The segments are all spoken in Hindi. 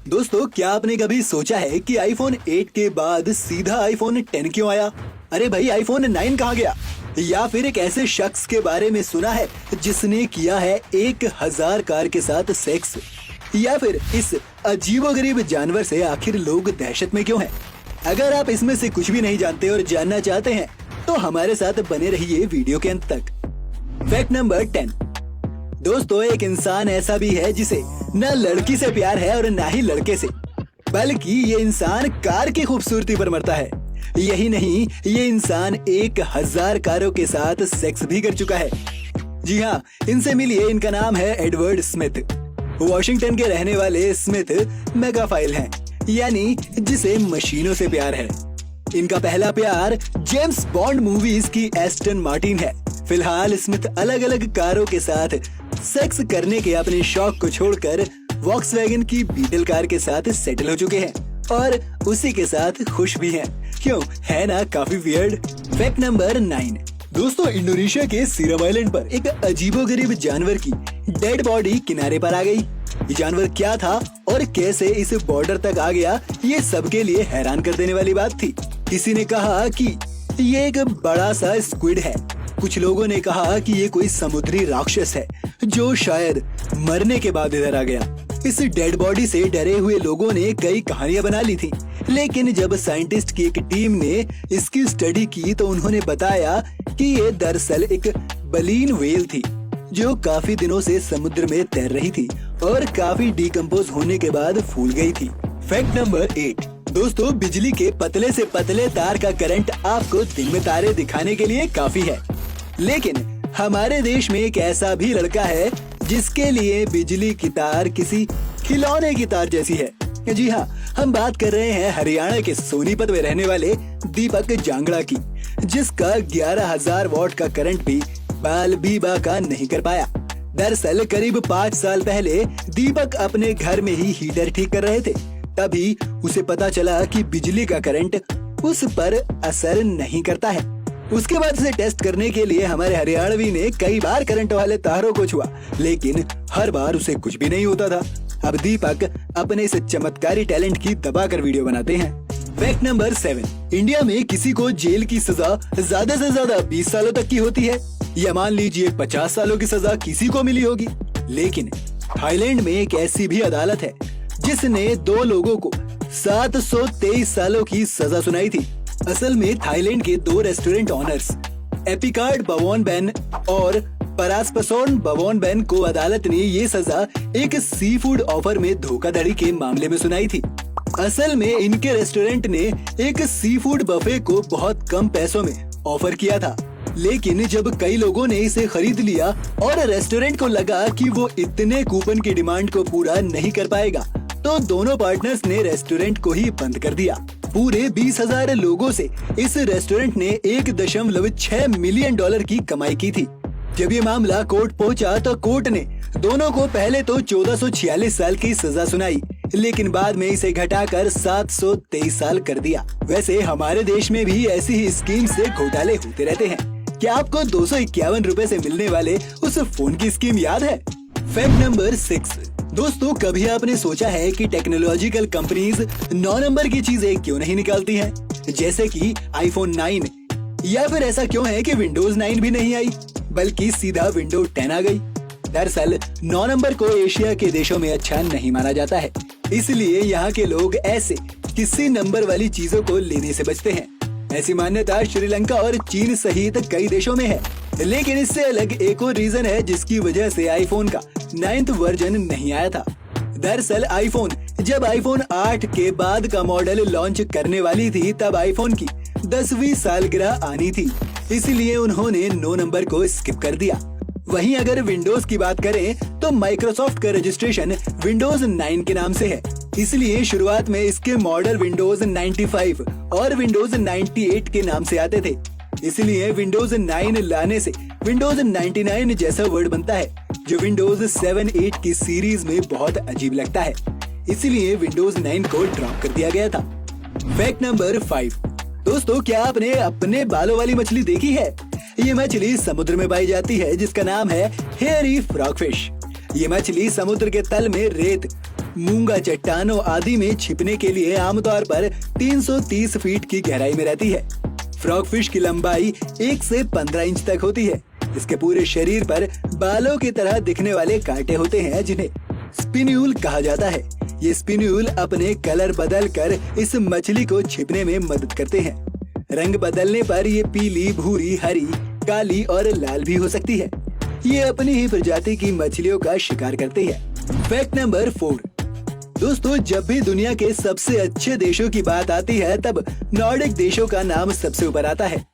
दोस्तों, क्या आपने कभी सोचा है कि आईफोन 8 के बाद सीधा आईफोन 10 क्यों आया? अरे भाई, आईफोन 9 कहाँ गया? या फिर एक ऐसे शख्स के बारे में सुना है जिसने किया है 1000 कार के साथ सेक्स? या फिर इस अजीबोगरीब जानवर से आखिर लोग दहशत में क्यों हैं? अगर आप इसमें से कुछ भी नहीं जानते और जानना चाहते हैं तो हमारे साथ बने रहिए वीडियो के अंत तक। Fact number 10। दोस्तों, एक इंसान ऐसा भी है जिसे न लड़की से प्यार है और न ही लड़के से, बल्कि ये इंसान कार की खूबसूरती पर मरता है। यही नहीं, ये इंसान 1000 कारों के साथ सेक्स भी कर चुका है। जी हाँ, इनसे मिलिए। इनका नाम है एडवर्ड स्मिथ। वॉशिंगटन के रहने वाले स्मिथ मेगाफाइल हैं, यानी जिसे मशीनों से प्यार है। इनका पहला प्यार जेम्स बॉन्ड मूवीज की एस्टन मार्टिन है। फिलहाल स्मिथ अलग अलग कारों के साथ सेक्स करने के अपने शौक को छोड़कर वॉक्सवैगन की बीटल कार के साथ सेटल हो चुके हैं और उसी के साथ खुश भी हैं। क्यों, है ना काफी वियर्ड? Fact number 9। दोस्तों, इंडोनेशिया के सीरम आइलैंड पर एक अजीबोगरीब जानवर की डेड बॉडी किनारे पर आ गई। ये जानवर क्या था और कैसे इस बॉर्डर तक आ गया, ये सबके लिए हैरान कर देने वाली बात थी। किसी ने कहा कि ये एक बड़ा सा स्क्विड है। कुछ लोगों ने कहा कि ये कोई समुद्री राक्षस है जो शायद मरने के बाद इधर आ गया। इस डेड बॉडी से डरे हुए लोगों ने कई कहानियां बना ली थी, लेकिन जब साइंटिस्ट की एक टीम ने इसकी स्टडी की तो उन्होंने बताया कि ये दरअसल एक बलीन व्हेल थी जो काफी दिनों से समुद्र में तैर रही थी और काफी डिकम्पोज होने के बाद फूल गई थी। Fact number 8। दोस्तों, बिजली के पतले से पतले तार का करंट आपको दिन में तारे दिखाने के लिए काफी है, लेकिन हमारे देश में एक ऐसा भी लड़का है जिसके लिए बिजली की तार किसी खिलौने की तार जैसी है। जी हाँ, हम बात कर रहे हैं हरियाणा के सोनीपत में रहने वाले दीपक जांगड़ा की, जिसका 11000 वॉट का करंट भी बाल बीबा का नहीं कर पाया। दरअसल करीब 5 साल पहले दीपक अपने घर में ही हीटर ठीक कर रहे थे, तभी उसे पता चला कि बिजली का करंट उस पर असर नहीं करता है। उसके बाद उसे टेस्ट करने के लिए हमारे हरियाणवी ने कई बार करंट वाले तारों को छुआ, लेकिन हर बार उसे कुछ भी नहीं होता था। अब दीपक अपने इस चमत्कारी टैलेंट की दबाकर वीडियो बनाते हैं। Fact number 7। इंडिया में किसी को जेल की सजा ज्यादा से ज्यादा 20 सालों तक की होती है, या मान लीजिए 50 सालों की सजा किसी को मिली होगी। लेकिन थाईलैंड में एक ऐसी भी अदालत है जिसने 2 लोगों को 723 सालों की सजा सुनाई थी। असल में थाईलैंड के 2 रेस्टोरेंट ऑनर्स एपिकार्ड बवोनबेन और परास्पसोन बवोनबेन को अदालत ने ये सजा एक सी फूड ऑफर में धोखाधड़ी के मामले में सुनाई थी। असल में इनके रेस्टोरेंट ने एक सी फूड बफे को बहुत कम पैसों में ऑफर किया था, लेकिन जब कई लोगों ने इसे खरीद लिया और रेस्टोरेंट को लगा कि वो इतने कूपन की डिमांड को पूरा नहीं कर पाएगा, तो दोनों पार्टनर्स ने रेस्टोरेंट को ही बंद कर दिया। पूरे 20,000 लोगों से इस रेस्टोरेंट ने $1.6 मिलियन की कमाई की थी। जब ये मामला कोर्ट पहुंचा तो कोर्ट ने दोनों को पहले तो 1446 साल की सजा सुनाई, लेकिन बाद में इसे घटाकर 723 साल कर दिया। वैसे हमारे देश में भी ऐसी ही स्कीम से घोटाले होते रहते हैं। क्या आपको 251 रुपए से मिलने वाले उस फोन की स्कीम याद है? Fact number 6। दोस्तों, कभी आपने सोचा है कि टेक्नोलॉजिकल कंपनीज 9 नंबर की चीजें क्यों नहीं निकालती हैं? जैसे कि आईफोन 9, या फिर ऐसा क्यों है कि विंडोज 9 भी नहीं आई बल्कि सीधा विंडो 10 आ गई? दरअसल 9 नंबर को एशिया के देशों में अच्छा नहीं माना जाता है, इसलिए यहाँ के लोग ऐसे किसी नंबर वाली चीजों को लेने से बचते हैं। ऐसी मान्यता श्रीलंका और चीन सहित कई देशों में है, लेकिन इससे अलग एक और रीजन है जिसकी वजह से आईफोन का 9th वर्जन नहीं आया था। दरअसल आईफोन जब आईफोन 8 के बाद का मॉडल लॉन्च करने वाली थी, तब आईफोन की 10वीं सालगिरह आनी थी, इसलिए उन्होंने 9 नंबर को स्किप कर दिया। वहीं अगर विंडोज की बात करें तो माइक्रोसॉफ्ट का रजिस्ट्रेशन विंडोज 9 के नाम से है, इसलिए शुरुआत में इसके मॉडल विंडोज 95 और विंडोज 98 के नाम से आते थे। इसलिए विंडोज 9 लाने से विंडोज 99 जैसा वर्ड बनता है, जो विंडोज 7, 8 की सीरीज में बहुत अजीब लगता है, इसलिए विंडोज 9 को ड्रॉप कर दिया गया था। Fact number 5। दोस्तों, क्या आपने अपने बालों वाली मछली देखी है? ये मछली समुद्र में पाई जाती है जिसका नाम है हेयरी फ्रॉगफिश। ये मछली समुद्र के तल में रेत मूंगा चट्टानों आदि में छिपने के लिए आमतौर पर 330 फीट की गहराई में रहती है। फ्रॉगफिश की लंबाई 1 से 15 इंच तक होती है। इसके पूरे शरीर पर बालों की तरह दिखने वाले कांटे होते हैं जिन्हें स्पिन्यूल कहा जाता है। ये स्पिन्यूल अपने कलर बदल कर इस मछली को छिपने में मदद करते हैं। रंग बदलने पर ये पीली, भूरी, हरी, काली और लाल भी हो सकती है। ये अपनी ही प्रजाति की मछलियों का शिकार करती है। Fact number 4। दोस्तों, जब भी दुनिया के सबसे अच्छे देशों की बात आती है तब नॉर्डिक देशों का नाम सबसे ऊपर आता है।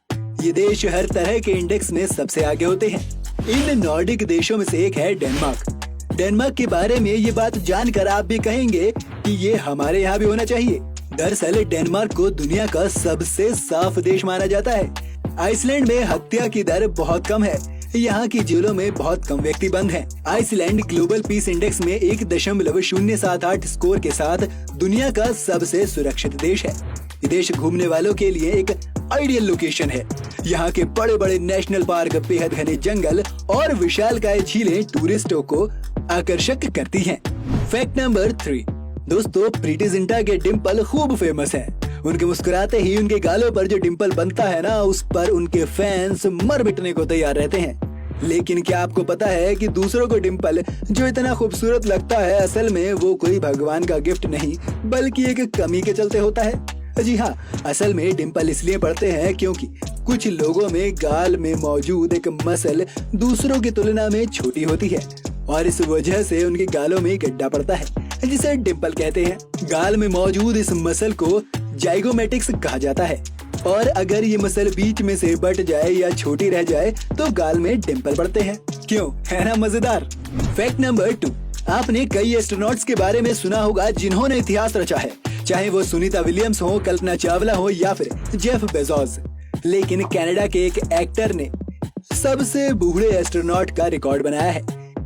ये देश हर तरह के इंडेक्स में सबसे आगे होते हैं। इन नॉर्डिक देशों में से एक है डेनमार्क। डेनमार्क के बारे में ये बात जानकर आप भी कहेंगे कि ये हमारे यहाँ भी होना चाहिए। दरअसल डेनमार्क को दुनिया का सबसे साफ देश माना जाता है। आइसलैंड में हत्या की दर बहुत कम है। यहाँ की जेलों में बहुत कम व्यक्ति बंद हैं। आइसलैंड ग्लोबल पीस इंडेक्स में 1.078 स्कोर के साथ दुनिया का सबसे सुरक्षित देश है। ये देश घूमने वालों के लिए एक आइडियल लोकेशन है। यहाँ के बड़े बड़े नेशनल पार्क, बेहद घने जंगल और विशालकाय झीलें टूरिस्टों को आकर्षक करती हैं। Fact number 3। दोस्तों, प्रीति जिंटा के डिम्पल खूब फेमस हैं। उनके मुस्कुराते ही उनके गालों पर जो डिम्पल बनता है ना, उस पर उनके फैंस मर मिटने को तैयार रहते हैं। लेकिन क्या आपको पता है कि दूसरों को डिम्पल जो इतना खूबसूरत लगता है, असल में वो कोई भगवान का गिफ्ट नहीं बल्कि एक कमी के चलते होता है। जी हाँ, असल में डिम्पल इसलिए पड़ते हैं क्योंकि कुछ लोगों में गाल में मौजूद एक मसल दूसरों की तुलना में छोटी होती है और इस वजह से उनके गालों में गड्ढा पड़ता है जिसे डिम्पल कहते हैं। गाल में मौजूद इस मसल को जाइगोमेटिक्स कहा जाता है और अगर ये मसल बीच में से बट जाए या छोटी रह जाए तो गाल में डिम्पल पड़ते हैं। क्यों, है ना मजेदार। Fact number 2। आपने कई एस्ट्रोनॉट्स के बारे में सुना होगा जिन्होंने इतिहास रचा है, चाहे वो सुनीता विलियम्स हो, कल्पना चावला हो या फिर जेफ बेजोस। लेकिन कनाडा के एक एक्टर ने सबसे बूढ़े एस्ट्रोनॉट का रिकॉर्ड बनाया है।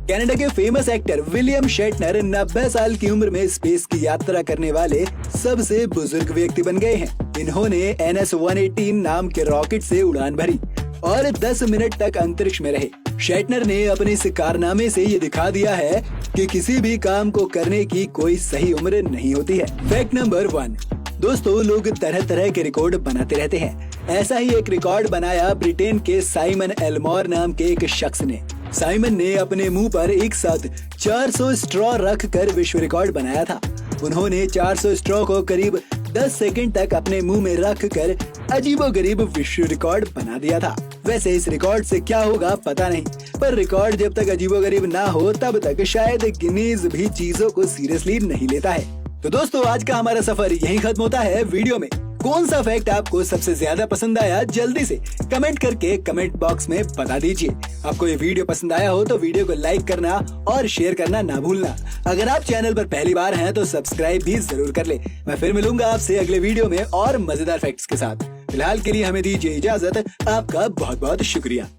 कनाडा के फेमस एक्टर विलियम शेटनर 90 साल की उम्र में स्पेस की यात्रा करने वाले सबसे बुजुर्ग व्यक्ति बन गए हैं। इन्होंने NS-118 नाम के रॉकेट से उड़ान भरी और 10 मिनट तक अंतरिक्ष में रहे। शेटनर ने अपने इस कारनामे से ये दिखा दिया है कि किसी भी काम को करने की कोई सही उम्र नहीं होती है। Fact number 1। दोस्तों, लोग तरह तरह के रिकॉर्ड बनाते रहते हैं। ऐसा ही एक रिकॉर्ड बनाया ब्रिटेन के साइमन एल्मोर नाम के एक शख्स ने। साइमन ने अपने मुंह पर एक साथ 400 स्ट्रॉ रख कर विश्व रिकॉर्ड बनाया था। उन्होंने 400 स्ट्रॉ को करीब 10 सेकंड तक अपने मुंह में रख कर अजीबोगरीब विश्व रिकॉर्ड बना दिया था। वैसे इस रिकॉर्ड से क्या होगा पता नहीं, पर रिकॉर्ड जब तक अजीबोगरीब ना हो तब तक शायद गिनीज भी चीजों को सीरियसली नहीं लेता है। तो दोस्तों, आज का हमारा सफर यहीं खत्म होता है। वीडियो में कौन सा फैक्ट आपको सबसे ज्यादा पसंद आया, जल्दी से कमेंट करके कमेंट बॉक्स में बता दीजिए। आपको ये वीडियो पसंद आया हो तो वीडियो को लाइक करना और शेयर करना ना भूलना। अगर आप चैनल पर पहली बार हैं तो सब्सक्राइब भी जरूर कर ले। मैं फिर मिलूंगा आपसे अगले वीडियो में और मजेदार फैक्ट्स के साथ। फिलहाल के लिए हमें दीजिए इजाजत। आपका बहुत बहुत शुक्रिया।